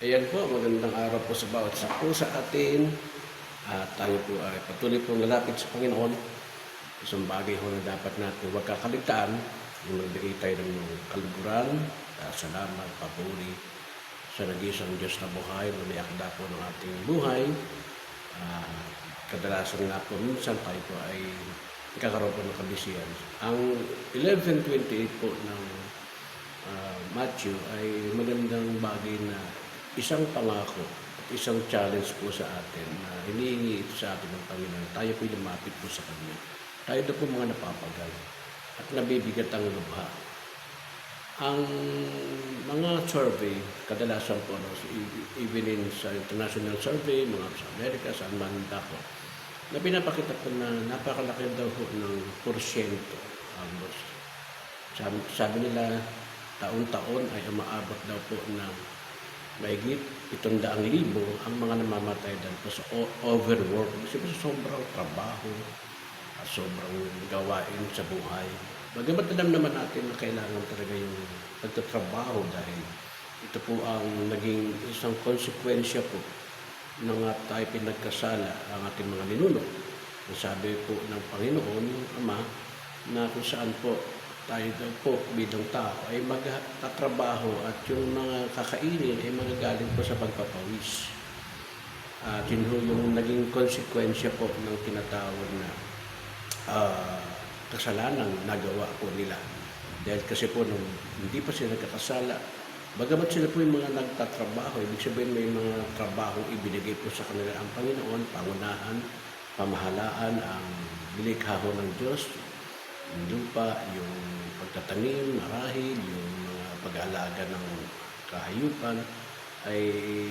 Ayan po, magandang araw po sa bawat isa po sa atin. At tayo po ay patuloy pong lalapit sa Panginoon. Isang bagay ho na dapat natin huwag kakaligtaan. Yung magbigay tayo ng kaluguran, salamat, papuri sa nag-iisang Diyos na buhay, na may akda po ng ating buhay. Kadalasan nga po, minsan tayo po ay ikakaroon po ng kabisihan. Ang 11:28 po ng Matthew ay magandang bagay na isang pangako at isang challenge po sa atin na hinihingi ito sa atin ng Panginoon. Tayo po lumapit po sa Kanya. Tayo na po mga napapagal at nabibigat ang lubha. Ang mga survey, kadalasan po, even in sa international survey, mga sa Amerika, saan man dako, na pinapakita po na napakalaki daw po ng porsyento. Sabi nila, taon-taon ay umaabot daw po ng mahigit 700,000 ang mga namamatay dahil po sa overwork. Kasi po sa sobrang trabaho at sobrang gawain sa buhay. Bagamat alam naman natin na kailangan talaga yung pagtatrabaho dahil ito po ang naging isang konsekwensya po ng tayo pinagkasala ang ating mga ninuno. Sabi po ng Panginoon, Ama, na kung saan po tayo daw po bilang tao ay magtatrabaho at yung mga kakainin ay magagaling po sa pagpapawis. At yun yung naging konsekwensya po ng tinatawag na kasalanang nagawa po nila. Dahil kasi po nung hindi pa sila nagkakasala, bagamat sila po yung mga nagtatrabaho, ibig sabihin may mga trabaho ibinigay po sa kanila ang Panginoon, pangunahan, pamahalaan, ang nilikha ho ng Diyos, yung lupa, yung pagtatanim, marahil, yung mga pag-aalaga ng kahayupan, ay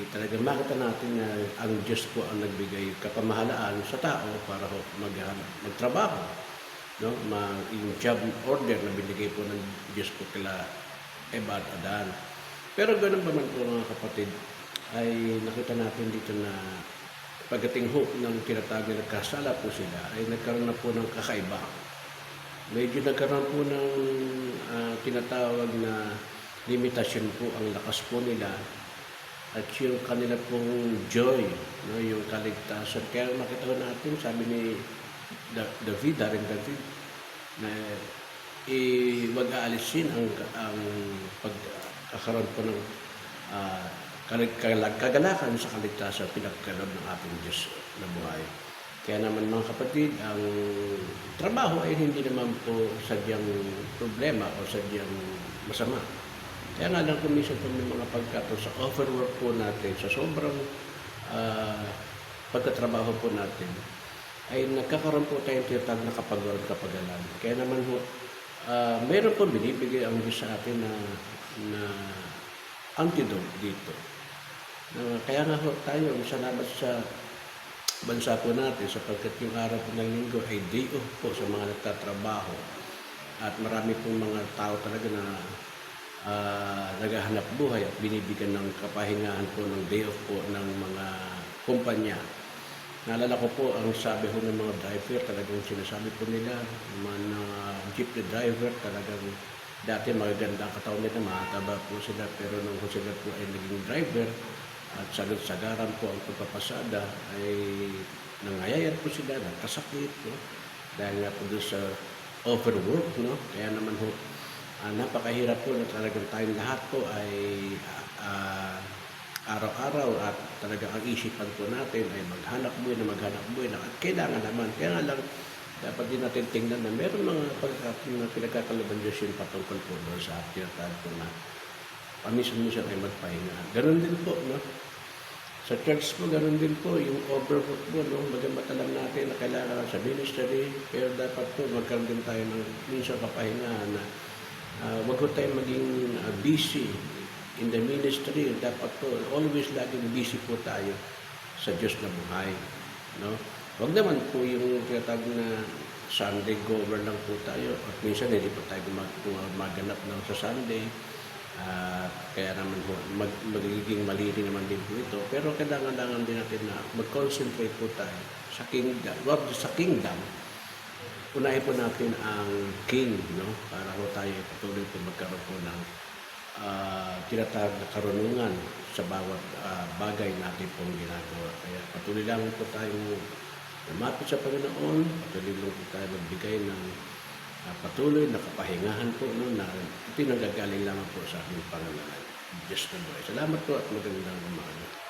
talagang makita natin na ang Diyos po ang nagbigay kapamahalaan sa tao para magtrabaho. No? Yung job order na binigay po ng Diyos po kila Eva at Adan. Pero ganun pa man po mga kapatid, ay nakita natin dito na pagdating ho ng tinatawag na nagkasala po sila, ay nagkaroon na po ng kakaiba. Medyo nagkaroon po ng tinatawag na limitasyon po ang lakas po nila at yung kanila pong joy, no, yung kaligtasan. Kaya makita natin, sabi ni David, na wag aalisin ang pagkakaroon po ng kagalakan sa kaligtasan pinagkaloob ng ating Diyos na buhay. Kaya naman mga kapatid, ang trabaho ay hindi naman po sadyang problema o sadyang masama. Kaya nga lang kuminsan po may mga pagkataon sa overwork po natin, sa sobrang pagkatrabaho po natin, ay nagkakaroon po tayong tinatawag na kapagalan. Kaya naman po, mayroon po binibigay ang Diyos sa atin na antidote dito. Kaya nga po tayo, salamat sa bansa po natin sapagkat yung araw po ng linggo ay day off po sa mga nagtatrabaho. At marami pong mga tao talaga na naghahanap buhay at binibigyan ng kapahingahan po ng day off po ng mga kumpanya. Naalala ko po ang sabi ko ng mga driver, talagang sinasabi po nila, mga jeepney driver, talagang dati magaganda ang katawan nila, makataba po sila, pero nung sila po ay naging driver at sagat-sagaran po ang pagpapasada, ay nangayayat po sila, nagkasakit, no? Dahil nga po doon sa overwork, no? Kaya naman po, napakahirap po na talagang tayong lahat po ay araw-araw at talagang ang isipan po natin ay maghanap buhay na at kailangan naman. Kaya nga lang, dapat din natin tingnan na meron mga pagkakataon na pinagkakalaban Diyos yung patungkol po doon sa ating po na paminsan-minsan ay magpahinga. Ganun din po, no? Sa church po, ganun din po, yung overwork po, no? Bagamat alam natin na kailangan sa ministry, pero dapat po magkaroon din tayo ng minsan kapahingahan na wag po tayo maging busy in the ministry. Dapat po, always laging busy po tayo sa Diyos na buhay, no? Wag naman po yung tinatawag na Sunday goer lang po tayo at minsan hindi po tayo maganap ng sa Sunday. Kaya naman po, magiging maliri naman din po ito. Pero kailangan din natin na mag-concentrate po tayo sa kingdom. Sa kingdom, unahin po natin ang king, no? Para po tayo patuloy po magkaroon po ng tinatawag na karunungan sa bawat bagay natin pong ginagawa. Kaya patuloy lang po tayong lumapit sa Panginoon, patuloy lang po tayo magbigay ng patuloy na kapahingahan po no, na ito nanggagaling lamang po sa ating Panginoon. Diyos na buhay. Salamat po at magandang umaga.